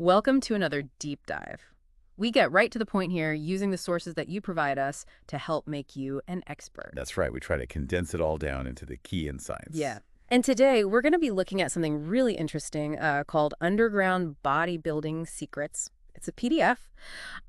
Welcome to another deep dive. We get right to the point here using the sources that you provide us to help make you an expert. That's right. We try to condense it all down into the key Yeah. insights. And today we're going to be looking at something really interesting called Underground Bodybuilding Secrets. It's a PDF,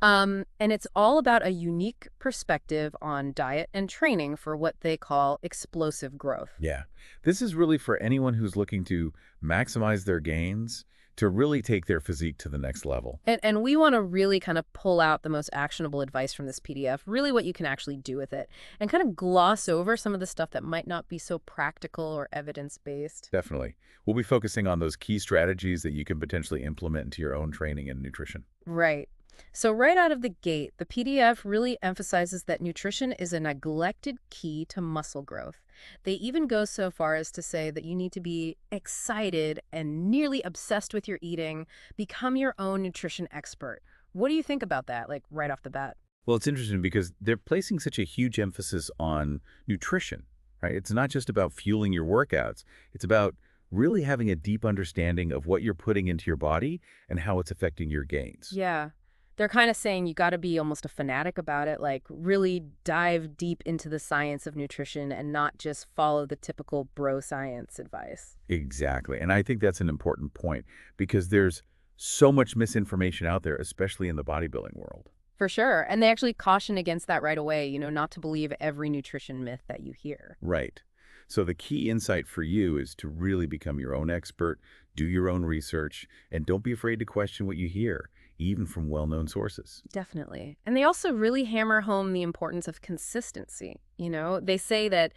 and it's all about a unique perspective on diet and training for what they call explosive growth. Yeah. This is really for anyone who's looking to maximize their gains, to really take their physique to the next level. And we want to really kind of pull out the most actionable advice from this PDF, really what you can actually do with it, and kind of gloss over some of the stuff that might not be so practical or evidence-based. Definitely. We'll be focusing on those key strategies that you can potentially implement into your own training and nutrition. Right. So right out of the gate, the PDF really emphasizes that nutrition is a neglected key to muscle growth. They even go so far as to say that you need to be excited and nearly obsessed with your eating, become your own nutrition expert. What do you think about that, like right off the bat? Well, it's interesting because they're placing such a huge emphasis on nutrition, right? It's not just about fueling your workouts. It's about really having a deep understanding of what you're putting into your body and how it's affecting your gains. Yeah. They're kind of saying you got to be almost a fanatic about it, like really dive deep into the science of nutrition and not just follow the typical bro science advice. Exactly. And I think that's an important point because there's so much misinformation out there, especially in the bodybuilding world. For sure. And they actually caution against that right away, not to believe every nutrition myth that you hear. Right. So the key insight for you is to really become your own expert, do your own research, and don't be afraid to question what you hear, even from well-known sources. Definitely. And they also really hammer home the importance of consistency. They say that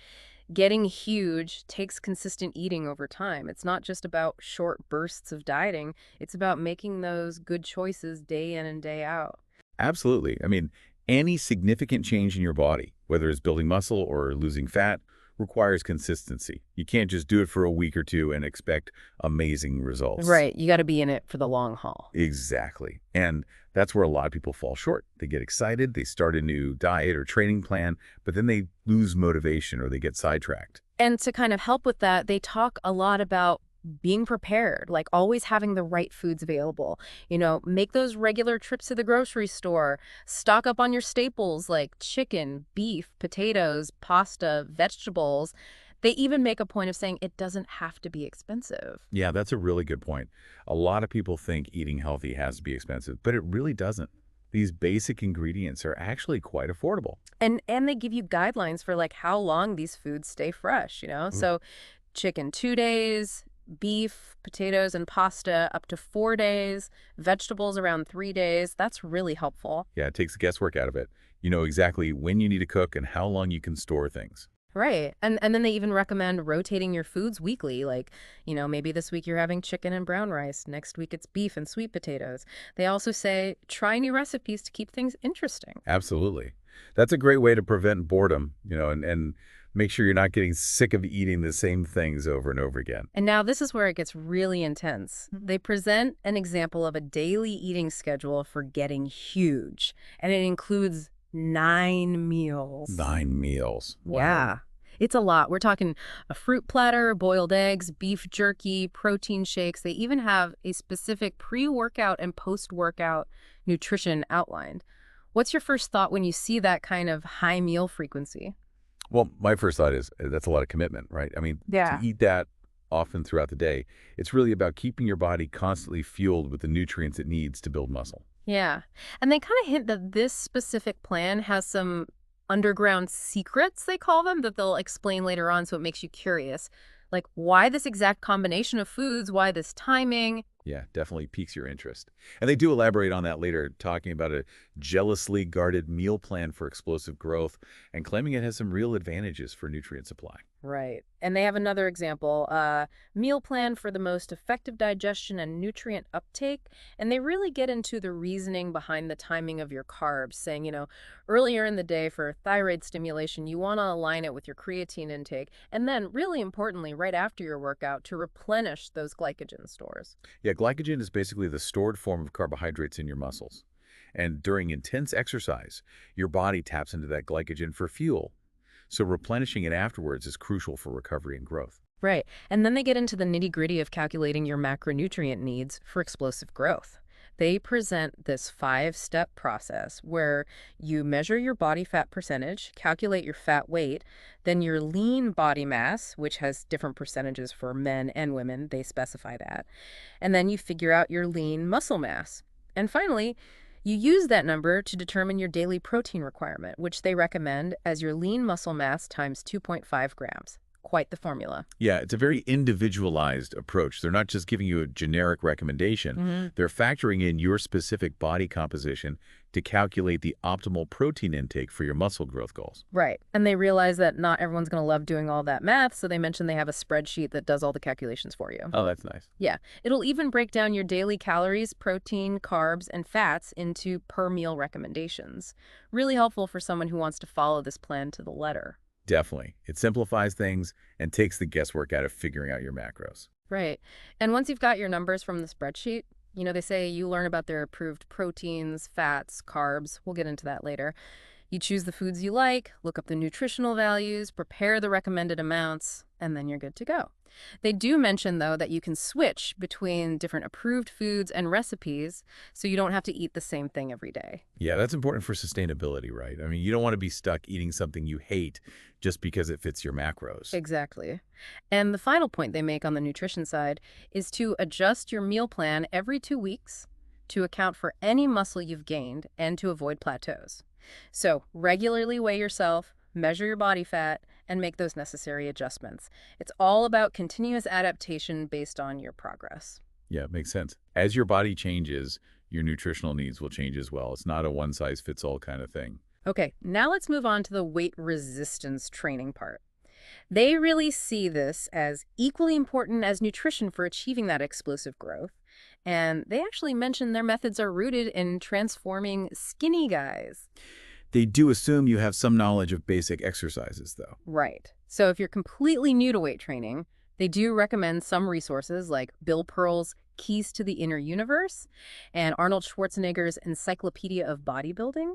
getting huge takes consistent eating over time. It's not just about short bursts of dieting. It's about making those good choices day in and day out. Absolutely. I mean, any significant change in your body, whether it's building muscle or losing fat, requires consistency. You can't just do it for a week or two and expect amazing results. Right. You got to be in it for the long haul. Exactly. And that's where a lot of people fall short. They get excited, they start a new diet or training plan, but then they lose motivation or they get sidetracked. And to kind of help with that, they talk a lot about being prepared, like always having the right foods available. Make those regular trips to the grocery store, stock up on your staples like chicken, beef, potatoes, pasta, vegetables. They even make a point of saying it doesn't have to be expensive. Yeah, that's a really good point. A lot of people think eating healthy has to be expensive, but it really doesn't. These basic ingredients are actually quite affordable. And they give you guidelines for like how long these foods stay fresh. So chicken 2 days, beef, potatoes, and pasta up to 4 days, vegetables around 3 days. That's really helpful. Yeah, it takes the guesswork out of it. You know exactly when you need to cook and how long you can store things. Right. And then they even recommend rotating your foods weekly. Like, maybe this week you're having chicken and brown rice. Next week it's beef and sweet potatoes. They also say try new recipes to keep things interesting. Absolutely. That's a great way to prevent boredom, and make sure you're not getting sick of eating the same things over and over again. And now this is where it gets really intense. They present an example of a daily eating schedule for getting huge, and it includes 9 meals. 9 meals. Wow. Yeah. It's a lot. We're talking a fruit platter, boiled eggs, beef jerky, protein shakes. They even have a specific pre-workout and post-workout nutrition outlined. What's your first thought when you see that kind of high meal frequency? Well, my first thought is that's a lot of commitment, right? I mean, Yeah. to eat that often throughout the day, it's really about keeping your body constantly fueled with the nutrients it needs to build muscle. Yeah. And they kind of hint that this specific plan has some underground secrets, they call them, that they'll explain later on, so it makes you curious. Like, why this exact combination of foods? Why this timing? Yeah, definitely piques your interest. And they do elaborate on that later, talking about a jealously guarded meal plan for explosive growth and claiming it has some real advantages for nutrient supply. Right. And they have another example, meal plan for the most effective digestion and nutrient uptake. And they really get into the reasoning behind the timing of your carbs, saying, earlier in the day for thyroid stimulation, you want to align it with your creatine intake. And then, really importantly, right after your workout, to replenish those glycogen stores. Yeah, glycogen is basically the stored form of carbohydrates in your muscles. And during intense exercise, your body taps into that glycogen for fuel. So replenishing it afterwards is crucial for recovery and growth. Right. And then they get into the nitty-gritty of calculating your macronutrient needs for explosive growth. They present this 5-step process where you measure your body fat percentage, calculate your fat weight, then your lean body mass, which has different percentages for men and women, they specify that, and then you figure out your lean muscle mass. And finally, you use that number to determine your daily protein requirement, which they recommend as your lean muscle mass times 2.5 grams. Quite the formula. Yeah, it's a very individualized approach. They're not just giving you a generic recommendation. Hmm. They're factoring in your specific body composition to calculate the optimal protein intake for your muscle growth goals. Right. And they realize that not everyone's going to love doing all that math, so they mention they have a spreadsheet that does all the calculations for you. Oh, that's nice. Yeah. It'll even break down your daily calories, protein, carbs, and fats into per meal recommendations. Really helpful for someone who wants to follow this plan to the letter. Definitely. It simplifies things and takes the guesswork out of figuring out your macros. Right. And once you've got your numbers from the spreadsheet, they say you learn about their approved proteins, fats, carbs. We'll get into that later. You choose the foods you like, look up the nutritional values, prepare the recommended amounts, and then you're good to go. They do mention, though, that you can switch between different approved foods and recipes so you don't have to eat the same thing every day. Yeah, that's important for sustainability, right? I mean, you don't want to be stuck eating something you hate just because it fits your macros. Exactly. And the final point they make on the nutrition side is to adjust your meal plan every 2 weeks to account for any muscle you've gained and to avoid plateaus. So regularly weigh yourself, measure your body fat, and make those necessary adjustments. It's all about continuous adaptation based on your progress. Yeah, it makes sense. As your body changes, your nutritional needs will change as well. It's not a one-size-fits-all kind of thing. Okay, now let's move on to the weight resistance training part. They really see this as equally important as nutrition for achieving that explosive growth. And they actually mention their methods are rooted in transforming skinny guys. They do assume you have some knowledge of basic exercises, though. Right. So if you're completely new to weight training, they do recommend some resources like Bill Pearl's Keys to the Inner Universe and Arnold Schwarzenegger's Encyclopedia of Bodybuilding.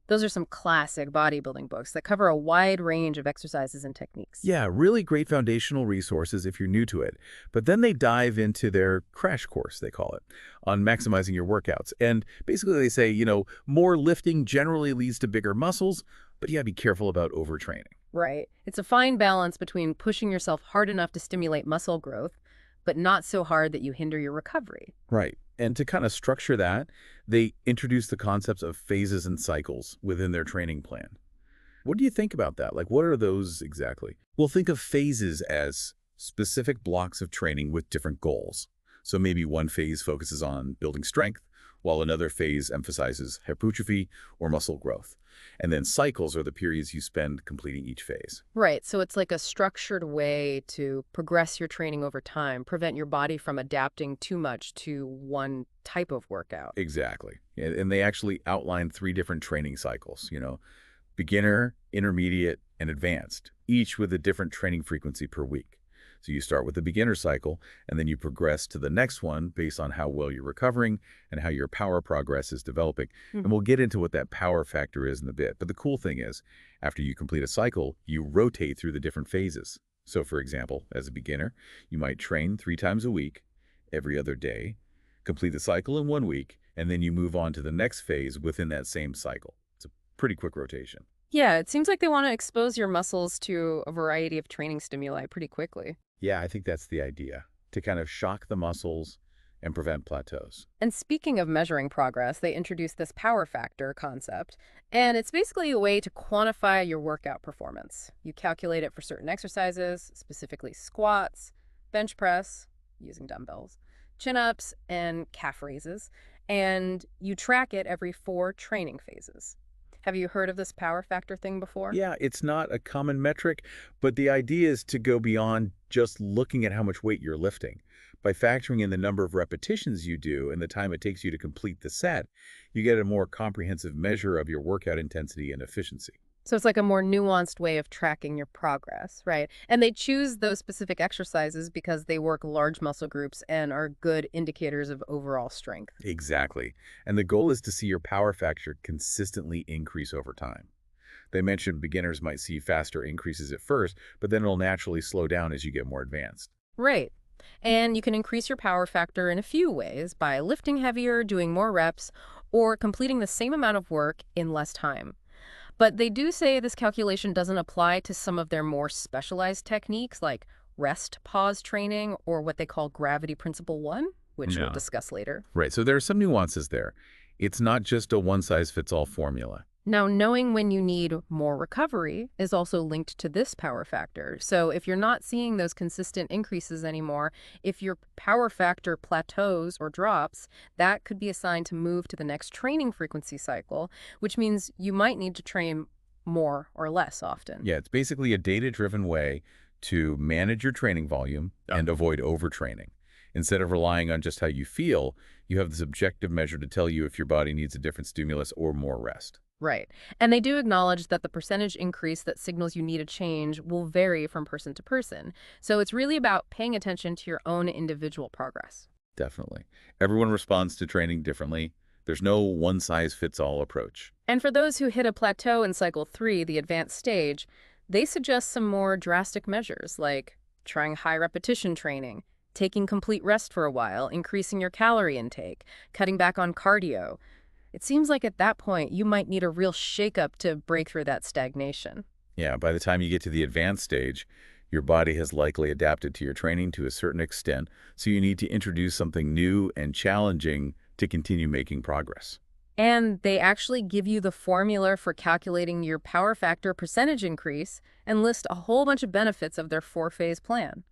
Those are some classic bodybuilding books that cover a wide range of exercises and techniques. Yeah, really great foundational resources if you're new to it. But then they dive into their crash course, they call it, on maximizing your workouts. And basically they say, more lifting generally leads to bigger muscles, but you gotta be careful about overtraining. Right. It's a fine balance between pushing yourself hard enough to stimulate muscle growth, but not so hard that you hinder your recovery. Right. And to kind of structure that, they introduce the concepts of phases and cycles within their training plan. What do you think about that? Like, what are those exactly? Well, think of phases as specific blocks of training with different goals. So maybe one phase focuses on building strength, while another phase emphasizes hypertrophy or muscle growth. And then cycles are the periods you spend completing each phase. Right. So it's like a structured way to progress your training over time, prevent your body from adapting too much to one type of workout. Exactly. And they actually outline 3 different training cycles, beginner, intermediate, and advanced, each with a different training frequency per week. So you start with the beginner cycle, and then you progress to the next one based on how well you're recovering and how your power progress is developing. And we'll get into what that power factor is in a bit. But the cool thing is, after you complete a cycle, you rotate through the different phases. So for example, as a beginner, you might train 3 times a week, every other day, complete the cycle in 1 week, and then you move on to the next phase within that same cycle. It's a pretty quick rotation. Yeah, it seems like they want to expose your muscles to a variety of training stimuli pretty quickly. Yeah, I think that's the idea, to kind of shock the muscles and prevent plateaus. And speaking of measuring progress, they introduced this power factor concept, and it's basically a way to quantify your workout performance. You calculate it for certain exercises, specifically squats, bench press, using dumbbells, chin-ups, and calf raises, and you track it every 4 training phases. Have you heard of this power factor thing before? Yeah, it's not a common metric, but the idea is to go beyond just looking at how much weight you're lifting. By factoring in the number of repetitions you do and the time it takes you to complete the set, you get a more comprehensive measure of your workout intensity and efficiency. So it's like a more nuanced way of tracking your progress, right? And they choose those specific exercises because they work large muscle groups and are good indicators of overall strength. Exactly. And the goal is to see your power factor consistently increase over time. They mentioned beginners might see faster increases at first, but then it'll naturally slow down as you get more advanced. Right. And you can increase your power factor in a few ways by lifting heavier, doing more reps, or completing the same amount of work in less time. But they do say this calculation doesn't apply to some of their more specialized techniques like rest pause training or what they call gravity principle 1, which we'll No. discuss later. Right, so there are some nuances there. It's not just a one-size-fits-all formula. Now, knowing when you need more recovery is also linked to this power factor. So if you're not seeing those consistent increases anymore, if your power factor plateaus or drops, that could be a sign to move to the next training frequency cycle, which means you might need to train more or less often. Yeah, it's basically a data-driven way to manage your training volume Yeah. and avoid overtraining. Instead of relying on just how you feel, you have this objective measure to tell you if your body needs a different stimulus or more rest. Right. And they do acknowledge that the percentage increase that signals you need a change will vary from person to person. So it's really about paying attention to your own individual progress. Definitely. Everyone responds to training differently. There's no one-size-fits-all approach. And for those who hit a plateau in cycle 3, the advanced stage, they suggest some more drastic measures like trying high repetition training, taking complete rest for a while, increasing your calorie intake, cutting back on cardio. It seems like at that point, you might need a real shakeup to break through that stagnation. Yeah, by the time you get to the advanced stage, your body has likely adapted to your training to a certain extent, so you need to introduce something new and challenging to continue making progress. And they actually give you the formula for calculating your power factor percentage increase and list a whole bunch of benefits of their 4-phase plan.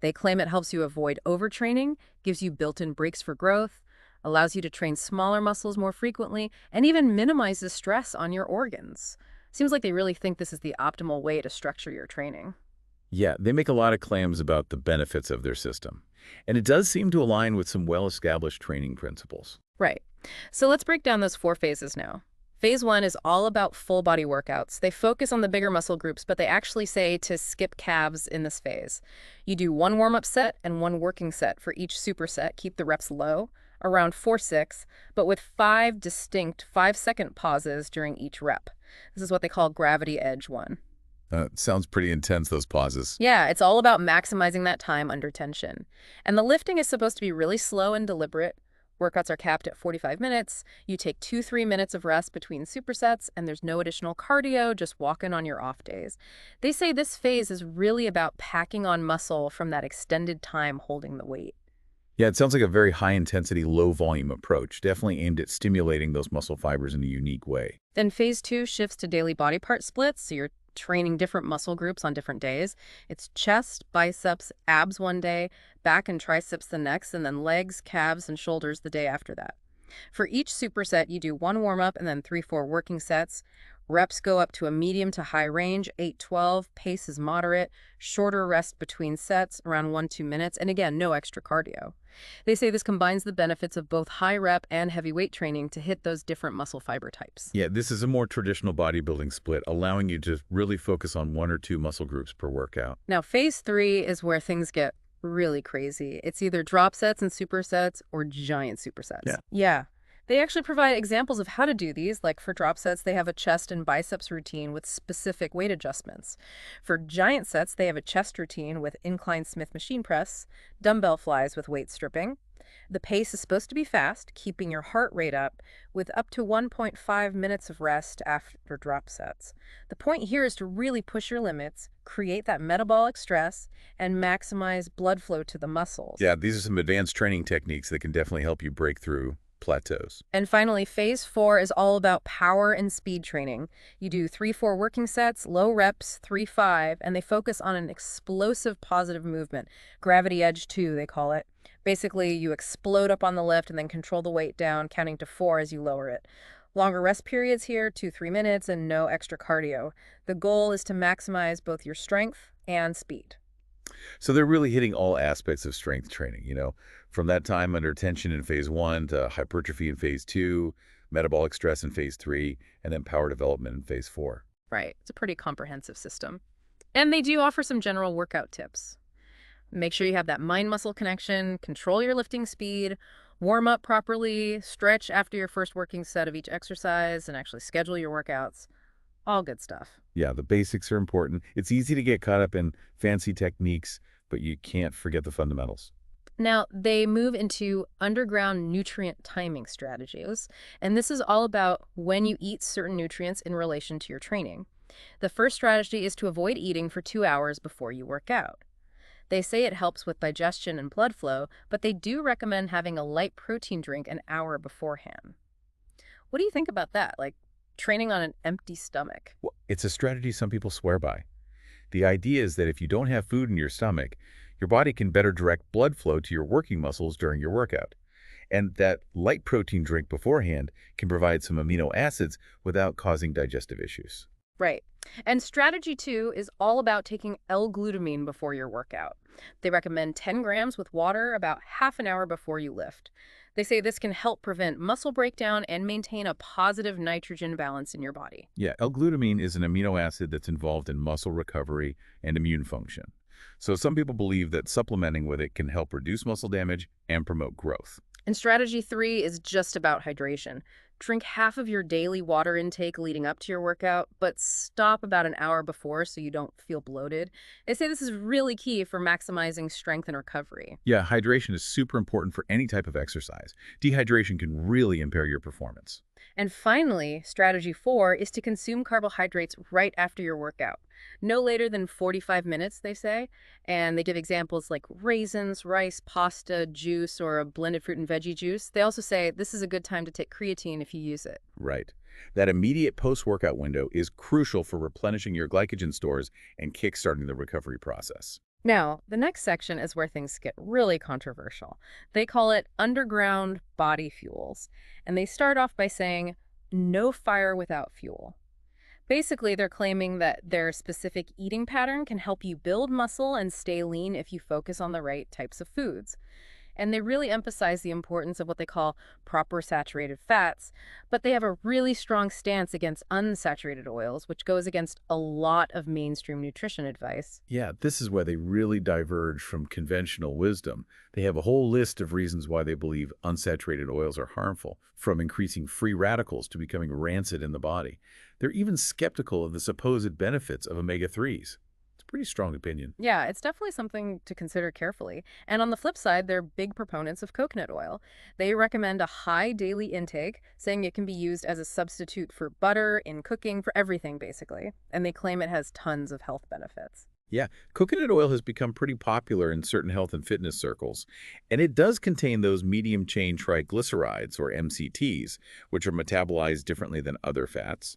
They claim it helps you avoid overtraining, gives you built-in breaks for growth, allows you to train smaller muscles more frequently, and even minimizes stress on your organs. Seems like they really think this is the optimal way to structure your training. Yeah, they make a lot of claims about the benefits of their system. And it does seem to align with some well-established training principles. Right. So let's break down those 4 phases now. Phase 1 is all about full body workouts. They focus on the bigger muscle groups, but they actually say to skip calves in this phase. You do one warm-up set and one working set for each superset. Keep the reps low, around 4-6, but with 5 distinct 5-second pauses during each rep. This is what they call gravity edge 1. Sounds pretty intense, those pauses. Yeah, it's all about maximizing that time under tension. And the lifting is supposed to be really slow and deliberate. Workouts are capped at 45 minutes. You take 2-3 minutes of rest between supersets, and there's no additional cardio, just walking on your off days. They say this phase is really about packing on muscle from that extended time holding the weight. Yeah, it sounds like a very high-intensity, low-volume approach, definitely aimed at stimulating those muscle fibers in a unique way. Then phase 2 shifts to daily body part splits, so you're training different muscle groups on different days. It's chest, biceps, abs one day, back and triceps the next, and then legs, calves, and shoulders the day after that. For each superset, you do one warm-up and then 3-4 working sets. Reps go up to a medium to high range, 8-12, pace is moderate, shorter rest between sets, around 1-2 minutes, and again, no extra cardio. They say this combines the benefits of both high rep and heavy weight training to hit those different muscle fiber types. Yeah, this is a more traditional bodybuilding split, allowing you to really focus on 1 or 2 muscle groups per workout. Now, phase 3 is where things get really crazy. It's either drop sets and supersets or giant supersets. Yeah. They actually provide examples of how to do these. Like for drop sets, they have a chest and biceps routine with specific weight adjustments. For giant sets, they have a chest routine with incline Smith machine press, dumbbell flies with weight stripping. The pace is supposed to be fast, keeping your heart rate up to 1.5 minutes of rest after drop sets. The point here is to really push your limits, create that metabolic stress, and maximize blood flow to the muscles. Yeah, these are some advanced training techniques that can definitely help you break through plateaus. And finally, phase 4 is all about power and speed training. You do 3-4 working sets, low reps, 3-5, and they focus on an explosive positive movement. Gravity edge 2, they call it. Basically, you explode up on the lift and then control the weight down, counting to 4 as you lower it. Longer rest periods here, 2-3 minutes, and no extra cardio. The goal is to maximize both your strength and speed. So they're really hitting all aspects of strength training, from that time under tension in phase 1 to hypertrophy in phase 2, metabolic stress in phase 3, and then power development in phase 4. Right. It's a pretty comprehensive system. And they do offer some general workout tips. Make sure you have that mind-muscle connection, control your lifting speed, warm up properly, stretch after your first working set of each exercise, and actually schedule your workouts. All good stuff. Yeah, the basics are important. It's easy to get caught up in fancy techniques, but you can't forget the fundamentals. Now, they move into underground nutrient timing strategies, and this is all about when you eat certain nutrients in relation to your training. The first strategy is to avoid eating for 2 hours before you work out. They say it helps with digestion and blood flow, but they do recommend having a light protein drink an hour beforehand. What do you think about that? Like training on an empty stomach? Well, it's a strategy some people swear by. The idea is that if you don't have food in your stomach, your body can better direct blood flow to your working muscles during your workout. And that light protein drink beforehand can provide some amino acids without causing digestive issues. Right. And strategy two is all about taking L-glutamine before your workout. They recommend 10 grams with water about half an hour before you lift. They say this can help prevent muscle breakdown and maintain a positive nitrogen balance in your body. Yeah, L-glutamine is an amino acid that's involved in muscle recovery and immune function. So some people believe that supplementing with it can help reduce muscle damage and promote growth. And strategy three is just about hydration. Drink half of your daily water intake leading up to your workout, but stop about an hour before so you don't feel bloated. They say this is really key for maximizing strength and recovery. Yeah, hydration is super important for any type of exercise. Dehydration can really impair your performance. And finally, strategy four is to consume carbohydrates right after your workout. No later than 45 minutes, they say. And they give examples like raisins, rice, pasta, juice, or a blended fruit and veggie juice. They also say this is a good time to take creatine if you use it. Right. That immediate post-workout window is crucial for replenishing your glycogen stores and kickstarting the recovery process. Now, the next section is where things get really controversial. They call it underground body fuels. And they start off by saying, no fire without fuel. Basically, they're claiming that their specific eating pattern can help you build muscle and stay lean if you focus on the right types of foods. And they really emphasize the importance of what they call proper saturated fats, but they have a really strong stance against unsaturated oils, which goes against a lot of mainstream nutrition advice. Yeah, this is where they really diverge from conventional wisdom. They have a whole list of reasons why they believe unsaturated oils are harmful, from increasing free radicals to becoming rancid in the body. They're even skeptical of the supposed benefits of omega-3s. It's a pretty strong opinion. Yeah, it's definitely something to consider carefully. And on the flip side, they're big proponents of coconut oil. They recommend a high daily intake, saying it can be used as a substitute for butter, in cooking, for everything, basically. And they claim it has tons of health benefits. Yeah, coconut oil has become pretty popular in certain health and fitness circles, and it does contain those medium-chain triglycerides, or MCTs, which are metabolized differently than other fats.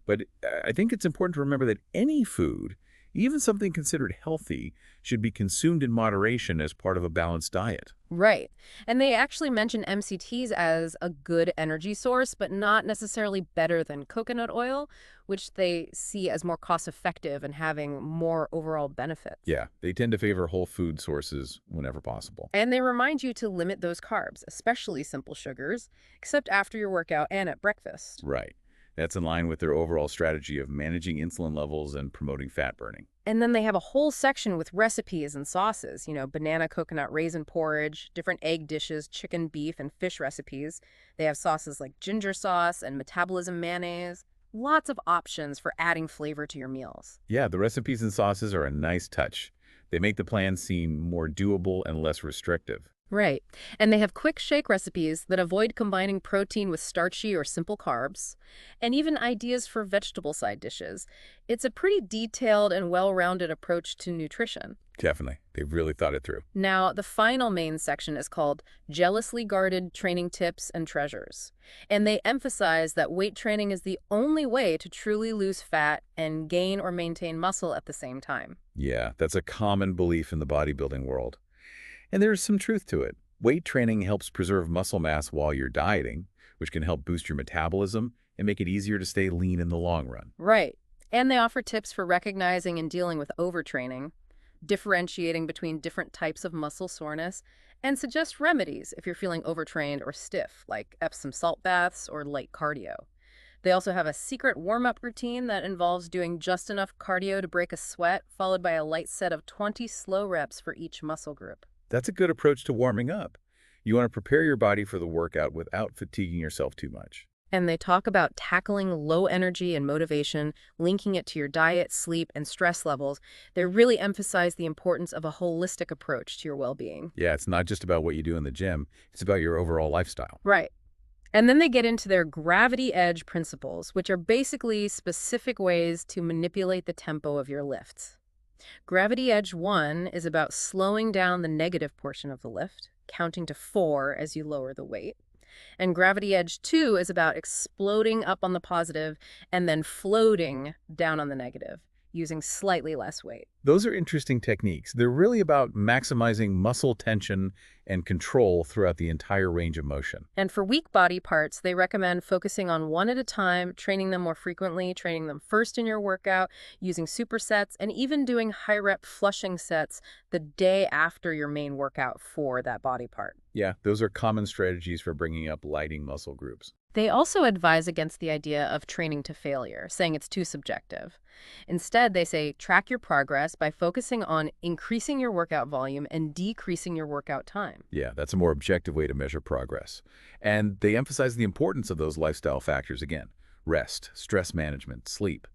But I think it's important to remember that any food, even something considered healthy, should be consumed in moderation as part of a balanced diet. Right. And they actually mention MCTs as a good energy source, but not necessarily better than coconut oil, which they see as more cost effective and having more overall benefits. Yeah, they tend to favor whole food sources whenever possible. And they remind you to limit those carbs, especially simple sugars, except after your workout and at breakfast. Right. That's in line with their overall strategy of managing insulin levels and promoting fat burning. And then they have a whole section with recipes and sauces, banana coconut raisin porridge, different egg dishes, chicken, beef, and fish recipes. They have sauces like ginger sauce and metabolism mayonnaise. Lots of options for adding flavor to your meals. Yeah, the recipes and sauces are a nice touch. They make the plan seem more doable and less restrictive. Right. And they have quick shake recipes that avoid combining protein with starchy or simple carbs, and even ideas for vegetable side dishes. It's a pretty detailed and well-rounded approach to nutrition. Definitely. They've really thought it through. Now, the final main section is called Jealously Guarded Training Tips and Treasures. And they emphasize that weight training is the only way to truly lose fat and gain or maintain muscle at the same time. Yeah, that's a common belief in the bodybuilding world. And there's some truth to it. Weight training helps preserve muscle mass while you're dieting, which can help boost your metabolism and make it easier to stay lean in the long run. Right. And they offer tips for recognizing and dealing with overtraining, differentiating between different types of muscle soreness, and suggest remedies if you're feeling overtrained or stiff, like Epsom salt baths or light cardio. They also have a secret warm-up routine that involves doing just enough cardio to break a sweat, followed by a light set of 20 slow reps for each muscle group. That's a good approach to warming up. You want to prepare your body for the workout without fatiguing yourself too much. And they talk about tackling low energy and motivation, linking it to your diet, sleep, and stress levels. They really emphasize the importance of a holistic approach to your well-being. Yeah, it's not just about what you do in the gym. It's about your overall lifestyle. Right. And then they get into their gravity edge principles, which are basically specific ways to manipulate the tempo of your lifts. Gravity Edge 1 is about slowing down the negative portion of the lift, counting to 4 as you lower the weight. And Gravity Edge 2 is about exploding up on the positive and then floating down on the negative, using slightly less weight. Those are interesting techniques. They're really about maximizing muscle tension and control throughout the entire range of motion. And for weak body parts, they recommend focusing on one at a time, training them more frequently, training them first in your workout, using supersets, and even doing high-rep flushing sets the day after your main workout for that body part. Yeah, those are common strategies for bringing up lighting muscle groups. They also advise against the idea of training to failure, saying it's too subjective. Instead, they say track your progress by focusing on increasing your workout volume and decreasing your workout time. Yeah, that's a more objective way to measure progress. And they emphasize the importance of those lifestyle factors again: rest, stress management, sleep.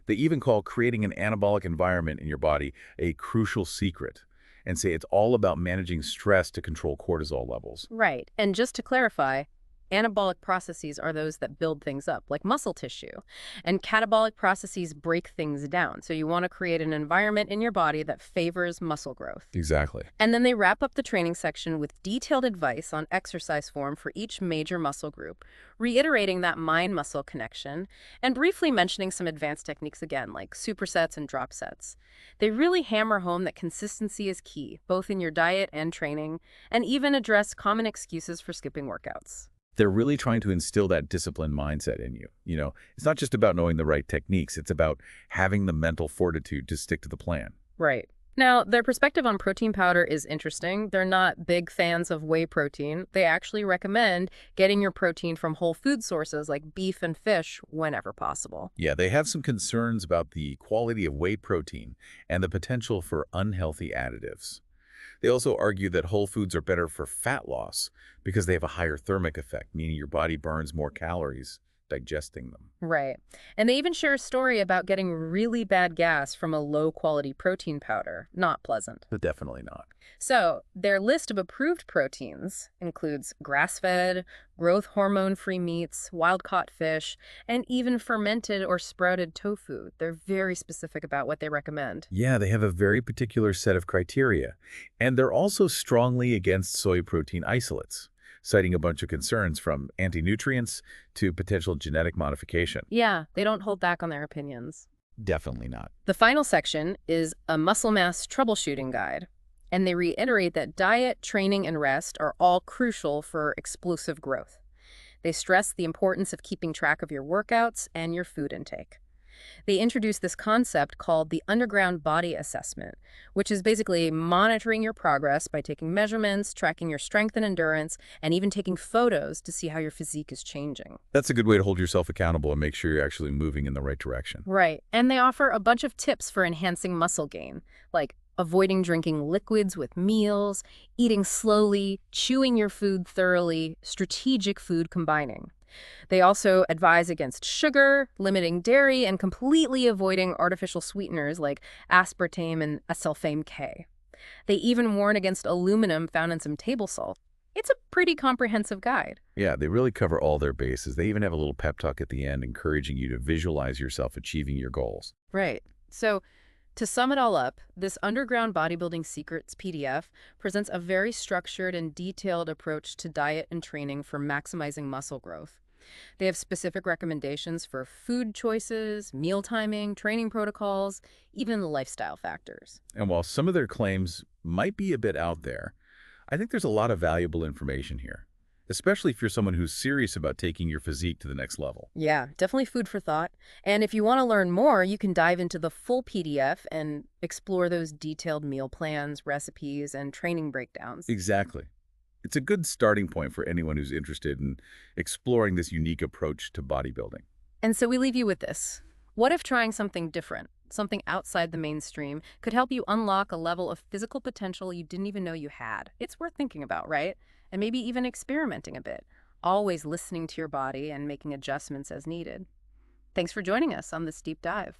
They even call creating an anabolic environment in your body a crucial secret and say it's all about managing stress to control cortisol levels. Right. And just to clarify, anabolic processes are those that build things up, like muscle tissue. And catabolic processes break things down. So you want to create an environment in your body that favors muscle growth. Exactly. And then they wrap up the training section with detailed advice on exercise form for each major muscle group, reiterating that mind-muscle connection, and briefly mentioning some advanced techniques again, like supersets and drop sets. They really hammer home that consistency is key, both in your diet and training, and even address common excuses for skipping workouts. They're really trying to instill that disciplined mindset in you. It's not just about knowing the right techniques. It's about having the mental fortitude to stick to the plan. Right. Now, their perspective on protein powder is interesting. They're not big fans of whey protein. They actually recommend getting your protein from whole food sources like beef and fish whenever possible. Yeah, they have some concerns about the quality of whey protein and the potential for unhealthy additives. They also argue that whole foods are better for fat loss because they have a higher thermic effect, meaning your body burns more calories digesting them. Right. And they even share a story about getting really bad gas from a low-quality protein powder. Not pleasant. But definitely not. So, their list of approved proteins includes grass-fed, growth hormone-free meats, wild-caught fish, and even fermented or sprouted tofu. They're very specific about what they recommend. Yeah, they have a very particular set of criteria. And they're also strongly against soy protein isolates, citing a bunch of concerns from anti-nutrients to potential genetic modification. Yeah, they don't hold back on their opinions. Definitely not. The final section is a muscle mass troubleshooting guide, and they reiterate that diet, training, and rest are all crucial for explosive growth. They stress the importance of keeping track of your workouts and your food intake. They introduce this concept called the underground body assessment, which is basically monitoring your progress by taking measurements, tracking your strength and endurance, and even taking photos to see how your physique is changing. That's a good way to hold yourself accountable and make sure you're actually moving in the right direction. Right. And they offer a bunch of tips for enhancing muscle gain, like avoiding drinking liquids with meals, eating slowly, chewing your food thoroughly, strategic food combining. They also advise against sugar, limiting dairy, and completely avoiding artificial sweeteners like aspartame and acesulfame K. They even warn against aluminum found in some table salt. It's a pretty comprehensive guide. Yeah, they really cover all their bases. They even have a little pep talk at the end encouraging you to visualize yourself achieving your goals. Right. So, to sum it all up, this Underground Bodybuilding Secrets PDF presents a very structured and detailed approach to diet and training for maximizing muscle growth. They have specific recommendations for food choices, meal timing, training protocols, even the lifestyle factors. And while some of their claims might be a bit out there, I think there's a lot of valuable information here, especially if you're someone who's serious about taking your physique to the next level. Yeah, definitely food for thought. And if you want to learn more, you can dive into the full PDF and explore those detailed meal plans, recipes, and training breakdowns. Exactly. It's a good starting point for anyone who's interested in exploring this unique approach to bodybuilding. And so we leave you with this. What if trying something different, something outside the mainstream, could help you unlock a level of physical potential you didn't even know you had? It's worth thinking about, right? And maybe even experimenting a bit. always listening to your body and making adjustments as needed. Thanks for joining us on this deep dive.